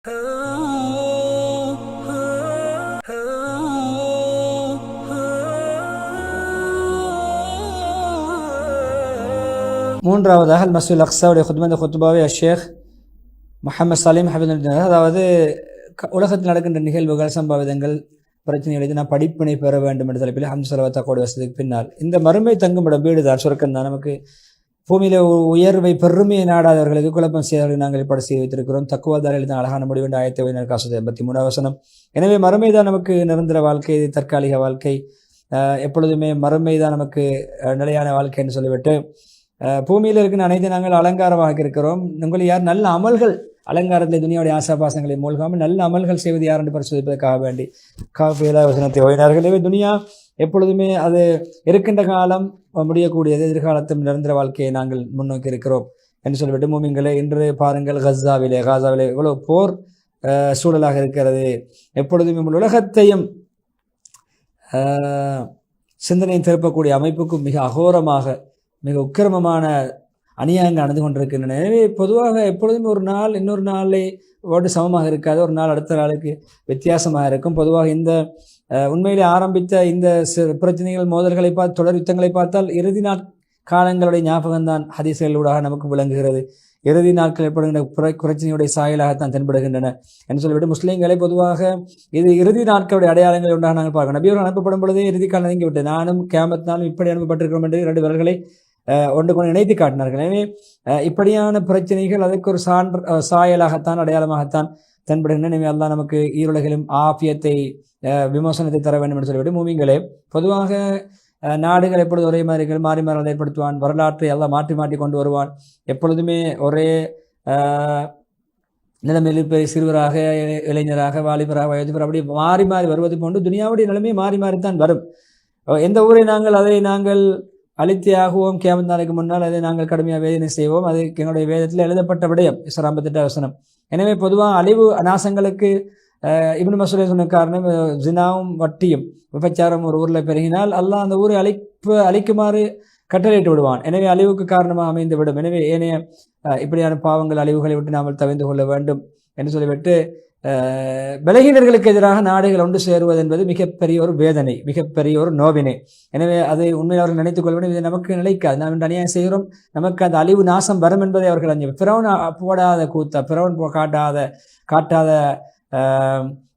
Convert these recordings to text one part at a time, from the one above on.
மூன்றாவதாக அல் மஸ்ஜிதுல் அக்ஸாவுடைய குத்துபாவை ஷேக் முஹம்மது சலீம் ஹபீதுல்லாஹ், அதாவது உலகத்தில் நடக்கின்ற நிகழ்வுகள், சம்பவிதங்கள், பிரச்சனைகள் நான் படிப்பினை பெற வேண்டும் என்ற தலைப்பில் ஹம்து ஸலவாத் தக்வாவுடைய வசதிக்கு பின்னால் இந்த மறுமை தங்குமிடம் வீடு தான், சொர்க்கம் தான். நமக்கு பூமியில உயர்வை பெருமையை நாடாதவர்களுக்கு குழப்பம் செய்தவர்கள் நாங்கள் ஏற்பாடு செய்து வைத்திருக்கிறோம். தக்குவாதாரில் தான் அழகான முடிவு என்ற ஆயத்தை 83 வசனம். எனவே மறுமை தான் நமக்கு நிரந்தர வாழ்க்கை, தற்காலிக வாழ்க்கை, எப்பொழுதுமே மறுமை தான் நமக்கு நிலையான வாழ்க்கை என்று சொல்லிவிட்டு பூமியில் இருக்கிற அனைத்து நாங்கள் அலங்காரமாக இருக்கிறோம். உங்களை யார் நல்ல அமல்கள், அலங்காரத்தில் துனியாவுடைய ஆசாபாசங்களை மூழ்காமல் நல்ல அமல்கள் செய்வது யார் என்று பரிசோதிப்பதற்காக வேண்டி காஃபியலா வசனத்தை ஓய்னார்கள். எனவே துனியா எப்பொழுதுமே அது இருக்கின்ற காலம் முடியக்கூடியது, எதிர்காலத்தும் நிரந்தர வாழ்க்கையை நாங்கள் முன்னோக்கி இருக்கிறோம் என்று சொல்லிவிட்டு மூமின்களே, இன்று பாருங்கள் காசாவிலே எவ்வளோ போர் சூழலாக இருக்கிறது. எப்பொழுதுமே உலகத்தையும் சிந்தனையை திருப்பக்கூடிய அமைப்புக்கும் மிக அகோரமாக மிக உக்கிரமமான அநியாயங்கள் நடந்து கொண்டிருக்கின்றன. எனவே பொதுவாக எப்பொழுதுமே ஒரு நாள் இன்னொரு நாளை ஓடு சமமாக இருக்காது, ஒரு நாள் அடுத்த நாளுக்கு வித்தியாசமாக இருக்கும். பொதுவாக இந்த உண்மையிலே ஆரம்பித்த இந்த பிரச்சனைகள், மோதல்களை பார்த்து, தொடர் யுத்தங்களை பார்த்தால் இறுதி நாள் காலங்களுடைய ஞாபகம்தான் ஹதீஸ்களூடாக நமக்கு விளங்குகிறது. இறுதி நாட்கள் ஏற்படுகின்ற பிரச்சனையுடைய சாயலாகத்தான் தென்படுகின்றன என்று சொல்லிவிட்டு முஸ்லீம்களை பொதுவாக இது இறுதி நாட்களுடைய அடையாளங்கள் உண்டாக நாங்கள் பார்க்கணும். நபியவர்கள் அனுப்பப்படும் பொழுதே இறுதி காலம் நீங்கி விட்டு நானும் கியாமத் நாளும் இப்படி அனுப்பப்பட்டிருக்கிறோம் என்று 2 விரல்களை ஒன்று கொண்டு இணைத்து காட்டினார்கள். எனவே இப்படியான பிரச்சனைகள் அதற்கு ஒரு சாயலாகத்தான் அடையாளமாகத்தான் தென்படுகின்றன. எனவே அல்லாஹ் நமக்கு ஈருலகிலும் ஆஃபியத்தை விமோசனத்தை தர வேண்டும் என்று சொல்லிவிட்டு மூமின்களே, பொதுவாக நாடுகள் எப்பொழுது ஒரே மாதிரி மாறி மாறல் ஏற்படுத்துவான், வரலாற்றை எல்லாம் மாற்றி கொண்டு வருவான். எப்பொழுதுமே ஒரே நிலைமையில் பெரிய சிறுவராக, இளைஞராக, வாலிபராக, வயோதிபர் அப்படி மாறி வருவது போன்று துனியாவுடைய நிலைமை மாறித்தான் வரும். எந்த ஊரை அதை நாங்கள் அழித்தியாகுவோம், கியாமத் நாளைக்கு முன்னால் அதை நாங்கள் கடுமையாக வேதனை செய்வோம். அது எங்களுடைய வேதத்தில் எழுதப்பட்ட விடயம், இஸ்ரா 58 வசனம். எனவே பொதுவாக அழிவு நாசங்களுக்கு இப்னு மஸ்ஊத் சொன்ன காரணம், ஜினாவும் வட்டியும் விபச்சாரம் ஒரு ஊரில் பெருகினால் அல்லாஹ் அந்த ஊரை அழிக்குமாறு கட்டளையிட்டு விடுவான். எனவே அழிவுக்கு காரணமாக அமைந்து விடும். எனவே ஏனைய இப்படியான பாவங்கள், அழிவுகளை விட்டு நாம் தவிர்த்து கொள்ள வேண்டும் என்று சொல்லிவிட்டு பலகீனர்களுக்கு எதிராக நாடுகள் ஒன்று சேருவது என்பது மிகப்பெரிய ஒரு வேதனை, மிகப்பெரிய ஒரு நோவினை. எனவே அதை உண்மையை அவர்கள் நினைத்துக் கொள்ள வேண்டும். இது நமக்கு நிலைக்காது. நாம் இன்று அநியாயம் செய்கிறோம், நமக்கு அந்த அழிவு நாசம் வரும் என்பதை அவர்கள் அஞ்சு. பிறவன் போடாத கூத்தா, பிறவன் காட்டாத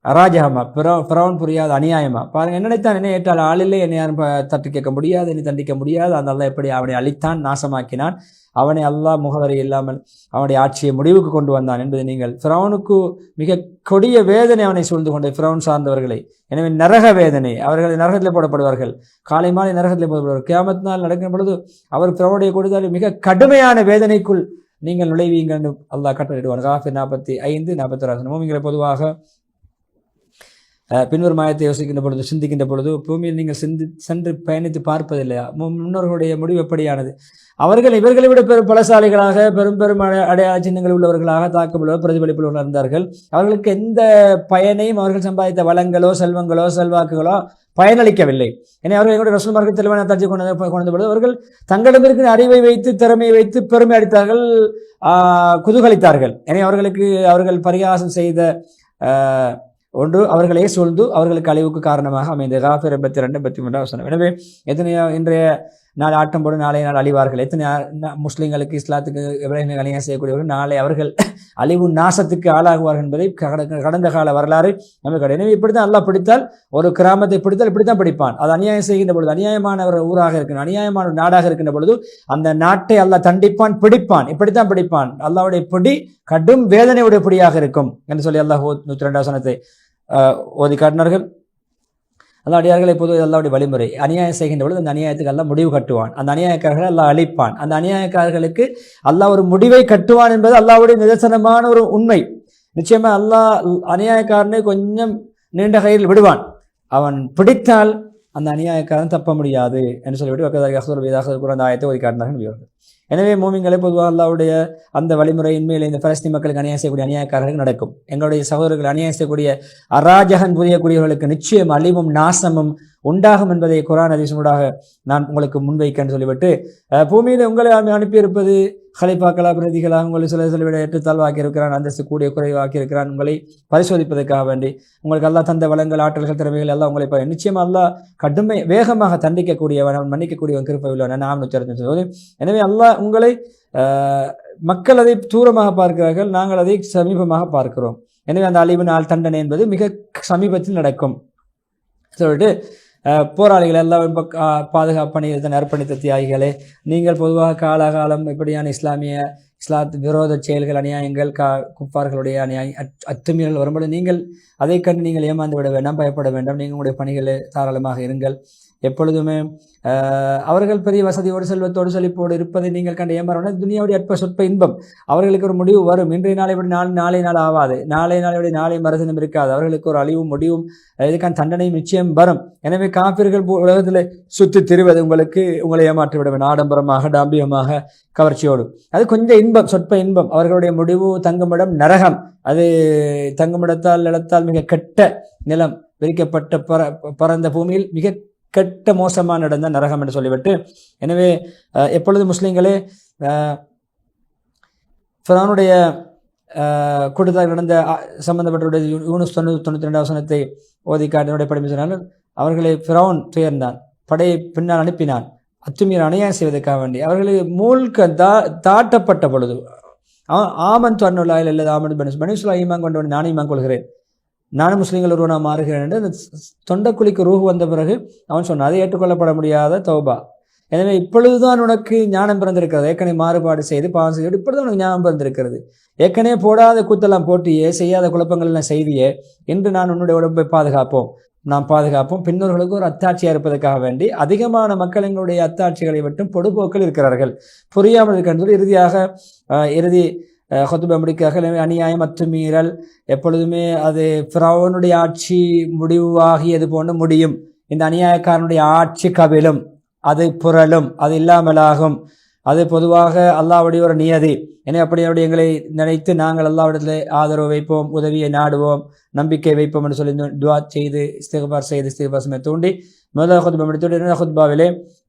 அராஜகமா, பிறவன் புரியாத அநியாயமா பாருங்க. என்ன நினைத்தான், என்ன ஏற்றால் ஆளில்லை, என்னை யாரும் தட்டி கேட்க முடியாது, என்னை தண்டிக்க முடியாது. அந்த அல்லாஹ் எப்படி அவனை அழித்தான், நாசமாக்கினான், அவனை அல்லாஹ் முகவரி இல்லாமல் அவனுடைய ஆட்சியை முடிவுக்கு கொண்டு வந்தான் என்பதை நீங்கள் பிறவனுக்கு மிக கொடிய வேதனை அவனை சூழ்ந்து கொண்ட பிறவன் சார்ந்தவர்களை. எனவே நரக வேதனை, அவர்கள் நரகத்தில் போடப்படுவார்கள், காலை மாலை நரகத்தில் போடப்படுவார்கள். கியாமத் நாள் நடக்கும் பொழுது அவர் பிறவனுடைய கொடுத்தால் மிக கடுமையான வேதனைக்குள் நீங்கள் நுழைவீங்கள் என்று அல்லாஹ் கட்டளையிடுவான். காஃபிர் 45, 46. மூமின்களை பொதுவாக பின்வரும் ஆயத்தை யோசிக்கின்ற பொழுது, சிந்திக்கின்ற பொழுது, பூமியில் நீங்கள் சென்று பயணித்து பார்ப்பதில்லையா? முன்னோர்களுடைய முடிவு எப்படியானது? அவர்கள் இவர்களை விட பலசாலிகளாக, பெரும் அடையாள சின்னங்கள் உள்ளவர்களாக, தாக்கமுள்ள பிரதிபலிப்புள்ளவர்கள் இருந்தார்கள். அவர்களுக்கு எந்த பயனையும் அவர்கள் சம்பாதித்த வளங்களோ, செல்வங்களோ, செல்வாக்குகளோ பயனளிக்கவில்லை. எனவே அவர்கள் எங்களுடைய ரசூல் மார்க்க தெளிவான தஞ்சை கொண்ட பொழுது அவர்கள் தங்களிடம் இருக்கிற அறிவை வைத்து, திறமையை வைத்து பெருமை அளித்தார்கள், குதூகலித்தார்கள். எனவே அவர்கள் பரிகாசம் செய்த ஒன்று அவர்களே சூழ்ந்து அவர்களுக்கு அழிவுக்கு காரணமாக அமைந்தது. காஃபிர் 82, 83. எனவே எத்தனையோ இன்றைய நாள் ஆட்டம் போடு நாளைய நாள் அழிவார்கள். எத்தனை முஸ்லீம்களுக்கு, இஸ்லாத்துக்கு இப்ராஹிம் அநியாயம் செய்யக்கூடியவர்கள் நாளை அவர்கள் அழிவு நாசத்துக்கு ஆளாகுவார்கள் என்பதை கடந்த கால வரலாறு நமக்கு கிடையாது. எனவே இப்படித்தான் அல்லாஹ் பிடித்தால், ஒரு கிராமத்தை பிடித்தால் இப்படித்தான் பிடிப்பான். அது அநியாயம் செய்கின்ற பொழுது, அநியாயமான ஒரு ஊராக இருக்கின்ற, அநியாயமான ஒரு நாடாக இருக்கின்ற பொழுது அந்த நாட்டை அல்லாஹ் தண்டிப்பான், பிடிப்பான். இப்படித்தான் பிடிப்பான். அல்லாஹ்வுடைய பிடி கடும் வேதனையுடைய பிடியாக இருக்கும் என்று சொல்லி அல்லாஹ் 102 வசனத்தை ஓதி காட்டினார்கள். அல்லாஹ் அடியார்களை பொதுவாக அல்லாஹ்வுடைய வழிமுறை. அநியாயம் செய்கின்ற பொழுது அந்த அநியாயத்துக்கு அல்லாஹ் முடிவு கட்டுவான், அந்த அநியாயக்காரர்களை அல்லாஹ் அழிப்பான். அந்த அநியாயக்காரர்களுக்கு அல்லாஹ் ஒரு முடிவை கட்டுவான் என்பது அல்லாஹ்வுடைய நிதர்சனமான ஒரு உண்மை. நிச்சயமா அல்லாஹ் அநியாயக்காரனை கொஞ்சம் நீண்ட கையில் விடுவான். அவன் பிடித்தால் அந்த அநியாயக்காரன் தப்ப முடியாது என்று சொல்லிவிட்டு அந்த ஆயத்தை ஓதி காட்டினார்கள். எனவே மூமின்களை பொதுவாக அல்லாஹ்வுடைய அந்த வழிமுறையின் மேலே இந்த பலஸ்தீன் மக்களுக்கு அநியாயம் செய்யக்கூடிய அநியாயக்காரர்கள் நடக்கும். எங்களுடைய சகோதரர்கள் அநியாயம் செய்யக்கூடிய அராஜகன் புரியக்கூடியவர்களுக்கு நிச்சயம் அழிவும் நாசமும் உண்டாகும் என்பதை குர்ஆன் ஹதீஸூடாக நான் உங்களுக்கு முன்வைக்கன்னு சொல்லிவிட்டு, பூமியில் உங்களை அனுப்பியிருப்பது ஹலிஃபாக்களா பிரதிகளாக உங்களை சில விட ஏற்றத்தாழ்வாக்கி இருக்கிறான், அந்தஸ்து கூடிய குறைவாக்கி இருக்கிறான், உங்களை பரிசோதிப்பதற்காக வேண்டி. உங்களுக்கு அல்லாஹ் தந்த வளங்கள் ஆற்றல்கள் திறமைகள் எல்லாம் உங்களை நிச்சயமா அல்லாஹ் கடுமை வேகமாக தண்டிக்கக்கூடியவன், அவன் மன்னிக்கக்கூடியவன், கிருபையுள்ளவன். நாம் 165. எனவே அல்லாஹ் உங்களை மக்கள் அதை தூரமாக பார்க்கிறார்கள், நாங்கள் அதை சமீபமாக பார்க்கிறோம். எனவே அந்த அழிவு நாள் தண்டனை என்பது மிக சமீபத்தில் நடக்கும் சொல்லிட்டு, போராளிகள் எல்லாம் பாதுகாப்பணியில் அர்ப்பணித்த தியாகிகளே, நீங்கள் பொதுவாக காலகாலம் இப்படியான இஸ்லாத் விரோத செயல்கள் அநியாயங்கள் குப்பார்களுடைய அத்துமீறல் வரும்போது நீங்கள் அதை கண்டு நீங்கள் ஏமாந்து விட வேண்டாம், பயப்பட வேண்டாம். நீங்கள் உங்களுடைய பணிகளை தாராளமாக இருங்கள். எப்பொழுதுமே அவர்கள் பெரிய வசதியோடு செல்வத்தோடு செழிப்போடு இருப்பதை நீங்கள் கண்டு ஏமாற துனியாவுடைய அற்ப சொற்ப இன்பம் அவர்களுக்கு ஒரு முடிவு வரும். இன்றைய நாளை விட நாளை நாள் ஆகாது, நாளை நாளை நாளை மறுதினம் இருக்காது. அவர்களுக்கு ஒரு அழிவும் முடிவும் இதுக்கான தண்டனையும் நிச்சயம் வரும். எனவே காபிர்கள் உலகத்தில் சுற்றி திரிவது உங்களை ஏமாற்றி விட வேண்டும், ஆடம்பரமாக டாம்பியமாக கவர்ச்சியோடு. அது கொஞ்சம் இன்பம், சொற்ப இன்பம். அவர்களுடைய முடிவு தங்குமிடம் நரகம். அது தங்குமிடத்தால் நிலத்தால் மிக கெட்ட நிலம், விரிக்கப்பட்ட பரந்த பூமியில் மிக கெட்ட மோசமான இடம் தான் நரகம் என்று சொல்லிவிட்டு, எனவே எப்பொழுது முஸ்லிம்களே ஃபிரௌனுடைய கூட்டத்தார் நடந்த சம்பந்தப்பட்ட யூனுஸ் 92 வசனத்தை ஓதி காட்டினுடைய படிப்பு சொன்னாலும், அவர்களை ஃபிரௌன் துயர்ந்தான், படையை பின்னால் அனுப்பினான் அத்துமீற அநியாயம் செய்வதற்காக வேண்டி. அவர்களுக்கு மூழ்க தாட்டப்பட்ட பொழுது ஆமன் தொன்னுள்ளாயில் அல்லது ஆமன் பனிசுலா ஈமான் கொண்டவன் நான் ஈமான் கொள்கிறேன், நானும் முஸ்லீம்கள் ஒருவனாக மாறுகிறேன் என்று அந்த தொண்டக்குழிக்கு ரூஹ் வந்த பிறகு அவன் சொன்னான், அதை ஏற்றுக்கொள்ளப்பட முடியாத தௌபா. எனவே இப்பொழுதுதான் உனக்கு ஞானம் பிறந்திருக்கிறது, ஏற்கனவே மாறுபாடு செய்து பாவம் செய்து இப்பொழுதுதான் உனக்கு ஞானம் பிறந்திருக்கிறது. ஏற்கனவே போடாத கூத்தெல்லாம் போட்டியே, செய்யாத குழப்பங்கள் எல்லாம் செய்தியே, இன்று நான் உன்னுடைய உடம்பை நாம் பாதுகாப்போம். பின்னோர்களுக்கு ஒரு அத்தாட்சியாக இருப்பதற்காக வேண்டி அதிகமான மக்கள் எங்களுடைய அத்தாட்சிகளை விட்டும் பொடுபோக்கில் இருக்கிறார்கள், புரியாமல் இருக்கிறது. இறுதி ஹுத்பா முடிக்காக அநியாயம் அத்துமீறல் எப்பொழுதுமே அது ஃபிரௌனுடைய ஆட்சி முடிவாகியது போன்று முடியும். இந்த அநியாயக்காரனுடைய ஆட்சி கவிழும், அது புரளும், அது இல்லாமலாகும். அது பொதுவாக அல்லாஹ்வுடைய ஒரு நியதி. எனவே அப்படி எங்களை நினைத்து நாங்கள் அல்லாஹ்விடத்திலே ஆதரவு வைப்போம், உதவியை நாடுவோம், நம்பிக்கை வைப்போம் என்று சொல்லி துஆ செய்து இஸ்திக்பார் தூண்டி முதல் ஹுத்பா முடித்து இரண்டாவது ஹுத்பாவிலே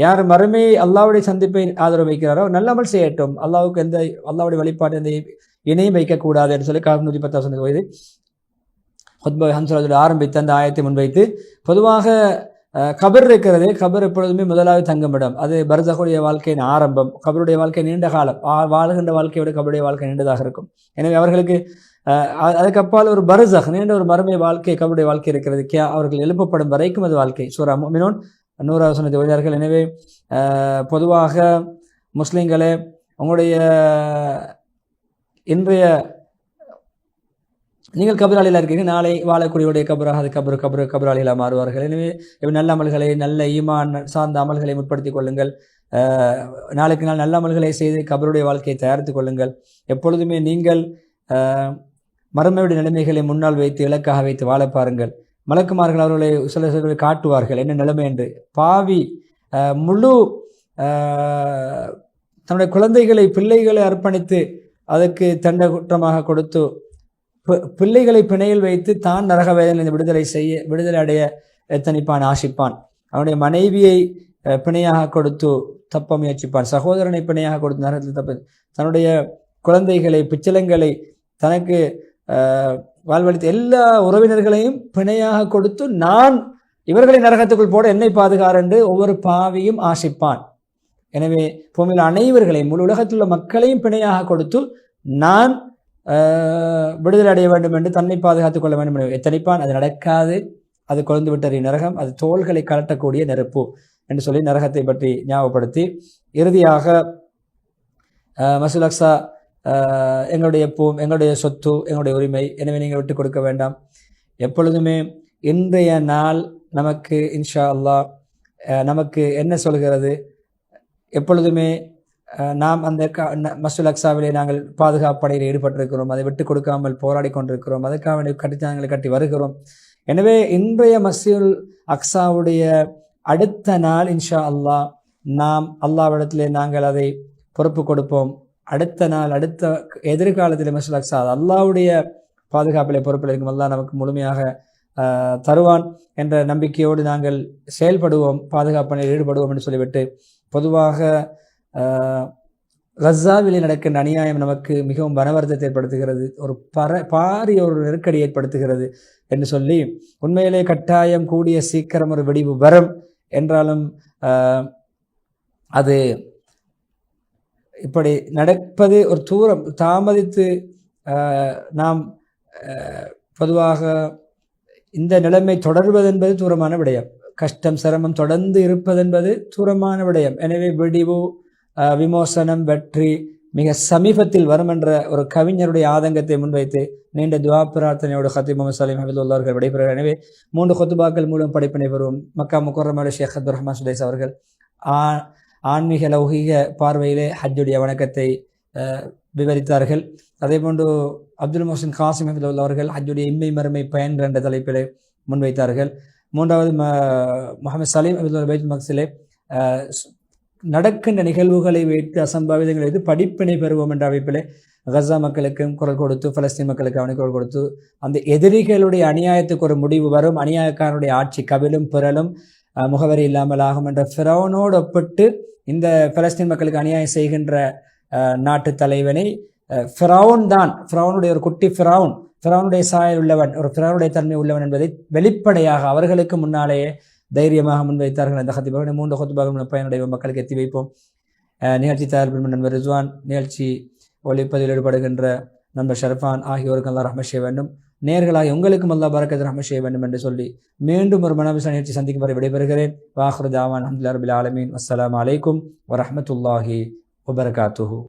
யார் மறுமை அல்லாஹ்வுடைய சந்திப்பை ஆதரவு வைக்கிறாரோ நல்லமல் செய்யட்டும், அல்லாஹ்வுடைய வழிபாடு எந்த இணையும் வைக்கக்கூடாது என்று சொல்லி 110 வயது ஹுத்பா ஹம்சராஜோடு ஆரம்பித்து அந்த ஆயத்தை முன்வைத்து, பொதுவாக கபர் இருக்கிறது, கபர் எப்பொழுதுமே முதலாவது தங்குமிடம். அது பர்சகுடைய வாழ்க்கையின் ஆரம்பம். கபருடைய வாழ்க்கை நீண்ட காலம், வாழ்கின்ற வாழ்க்கையை விட கபருடைய வாழ்க்கை நீண்டதாக இருக்கும். எனவே அவர்களுக்கு அதுக்கப்பால் ஒரு பர்சக் நீண்ட ஒரு மறுமை வாழ்க்கை கபருடைய வாழ்க்கை இருக்கிறது. அவர்கள் எழுப்பப்படும் வரைக்கும் அது வாழ்க்கை. சூரா முஃமினூன் 100 வசனத்தை ஓதினார்கள். எனவே பொதுவாக முஸ்லிம்களே, உங்களுடைய இன்றைய நீங்கள் கபராளியில் இருக்கீங்க, நாளை வாழக்கூடியவுடைய கபராக அது கபராளிகளாக மாறுவார்கள். எனவே நல்ல அமல்களை, நல்ல ஈமான் சார்ந்த அமல்களை முற்படுத்திக் கொள்ளுங்கள். நாளுக்கு நாள் நல்ல அமல்களை செய்து கபருடைய வாழ்க்கையை தயாரித்துக் கொள்ளுங்கள். எப்பொழுதுமே நீங்கள் மறுமையுடைய நிலைமைகளை முன்னால் வைத்து இலக்காக வைத்து வாழ பாருங்கள். மலக்குமார்கள் அவர்களை சில காட்டுவார்கள் என்ன நிலைமை என்று. பாவி முழு தன்னுடைய பிள்ளைகளை அர்ப்பணித்து அதற்கு தண்ட குற்றமாக கொடுத்து பிள்ளைகளை பிணையில் வைத்து தான் நரக வேதனை விடுதலை அடைய எத்தனிப்பான், ஆசிப்பான். அவனுடைய மனைவியை பிணையாக கொடுத்து தப்ப முயற்சிப்பான், சகோதரனை பிணையாக கொடுத்து நரகத்தில் தப்ப, தன்னுடைய குழந்தைகளை பிச்சலங்களை தனக்கு வாழ்வழித்த எல்லா உறவினர்களையும் பிணையாக கொடுத்து நான் இவர்களை நரகத்துக்குள் போட என்னை பாதுகார் என்று ஒவ்வொரு பாவியும் ஆசிப்பான். எனவே பூமியில் அனைவர்களையும் முழு உலகத்தில் உள்ள மக்களையும் பிணையாக கொடுத்து நான் விடுதலை அடைய வேண்டும் என்று தன்னை பாதுகாத்துக் கொள்ள வேண்டும் என்று எத்தனைப்பான். அது நடக்காது, அது கொழுந்து விட்டறி நரகம், அது தோள்களை கலட்டக்கூடிய நெருப்பு என்று சொல்லி நரகத்தை பற்றி ஞாபகப்படுத்தி, இறுதியாக மஸ்ஜிதுல் அக்ஸா எங்களுடைய சொத்து, எங்களுடைய உரிமை. எனவே நீங்கள் விட்டு கொடுக்க வேண்டாம். எப்பொழுதுமே இன்றைய நாள் நமக்கு இன்ஷா அல்லாஹ் நமக்கு என்ன சொல்கிறது, எப்பொழுதுமே நாம் அந்த மஸ்ஜிதுல் அக்ஸாவிலே நாங்கள் பாதுகாப்பு படையில் ஈடுபட்டிருக்கிறோம், அதை விட்டு கொடுக்காமல் போராடி கொண்டிருக்கிறோம், அதற்காக கட்டித்தனங்களை கட்டி வருகிறோம். எனவே இன்றைய மஸ்ஜிதுல் அக்ஸாவுடைய அடுத்த நாள் இன்ஷா அல்லாஹ் நாம் அல்லாஹ்விடத்திலே நாங்கள் அதை பொறுப்பு கொடுப்போம். அடுத்த நாள் அடுத்த எதிர்காலத்தில் மஸ்ஜிதுல் அக்ஸா அல்லாஹ்வுடைய பாதுகாப்பிலே பொறுப்பில் இருக்கும். அல்லாஹ் நமக்கு முழுமையாக தருவான் என்ற நம்பிக்கையோடு நாங்கள் செயல்படுவோம், பாதுகாப்பணியில் ஈடுபடுவோம் என்று சொல்லிவிட்டு, பொதுவாக கஸாவிலே நடக்கின்ற அநியாயம் நமக்கு மிகவும் மனவருத்தத்தை ஏற்படுத்துகிறது, ஒரு பாரிய ஒரு நெருக்கடி ஏற்படுத்துகிறது என்று சொல்லி, உண்மையிலே கட்டாயம் கூடிய சீக்கிரம் ஒரு வெடிவு வரும் என்றாலும் அது இப்படி நடப்பது ஒரு தூரம் தாமதித்து நாம் பொதுவாக இந்த நிலைமை தொடர்வது என்பது தூரமான விடயம், கஷ்டம் சிரமம் தொடர்ந்து இருப்பதென்பது தூரமான விடயம். எனவே வெடிவு விமோசனம் வெற்றி மிக சமீபத்தில் வரும் என்ற ஒரு கவிஞருடைய ஆதங்கத்தை முன்வைத்து நீண்ட துவா பிரார்த்தனையோடு ஹத்தீப் முகமது சலீம் ஹஃபிதுல்லாஹ் அவர்கள் விடைபெறுகிறார். எனவே 3 குத்துபாக்கள் மூலம் படிப்பினை பெறுவோம். மக்கா முக்கர்ரமாவுடைய ஷேக் அப்துல் ரஹ்மான் சுதைஸ் அவர்கள் ஆன்மீக லௌகீக பார்வையிலே ஹஜ்ஜுடைய வணக்கத்தை விவரித்தார்கள். அதேபோன்று அப்துல் முஹ்சின் காசிம் ஹஃபிதுல்லாஹ் அவர்கள் ஹஜ்ஜுடைய இம்மை மறுமை பயன்கள் என்ற தலைப்பிலே முன்வைத்தார்கள். 3வது முகமது சலீம் ஹஃபிதுல்லாஹ் பைத்துல் மக்ஸிலே நடக்கின்ற நிகழ்வுகளை வைத்து அசம்பாவிதங்களை வைத்து படிப்பினை பெறுவோம் என்ற அமைப்பிலே கஸா மக்களுக்கும் குரல் கொடுத்து, பலஸ்தீன் மக்களுக்கு அவனை குரல் கொடுத்து, அந்த எதிரிகளுடைய அநியாயத்துக்கு ஒரு முடிவு வரும், அநியாயக்காரனுடைய ஆட்சி கவிழும் பிறலும் முகவரி இல்லாமல் ஆகும் என்ற ஃபிரௌனோடு ஒப்பிட்டு இந்த பலஸ்தீன் மக்களுக்கு அநியாயம் செய்கின்ற நாட்டு தலைவனை ஃபிரௌன் தான், ஃபிரௌனுடைய ஒரு குட்டி ஃபிரௌனுடைய சாயல் உள்ளவன், ஒரு ஃபிரௌனுடைய தன்மை உள்ளவன் என்பதை வெளிப்படையாக அவர்களுக்கு முன்னாலேயே தைரியமாக முன்வைத்தார்கள். அந்த ஹத்தீபாக 3 குத்துபாக பயனுடைய மக்களுக்கு எத்தி வைப்போம். நிகழ்ச்சி தயாரிப்பு நண்பர் ரிஸ்வான், நிகழ்ச்சி ஒளிப்பதில் ஈடுபடுகின்ற நண்பர் ஷர்ஃபான் ஆகியோருக்கு அல்லாஹ் ரஹ்மத் செய்ய வேண்டும். நேர்களாக உங்களுக்கும் அல்லாஹ் பரக்கத் ரஹ்மத் செய்ய வேண்டும் என்று சொல்லி மீண்டும் ஒரு மனவிசா நிகழ்ச்சி சந்திக்கும் வரை விடைபெறுகிறேன். வாஹிரு தாவான் அல்ஹம்துலில்லாஹி ரப்பில் ஆலமீன். அஸ்ஸலாமு அலைக்கும் வரஹ்மத்துல்லாஹி வபரகாத்துஹு.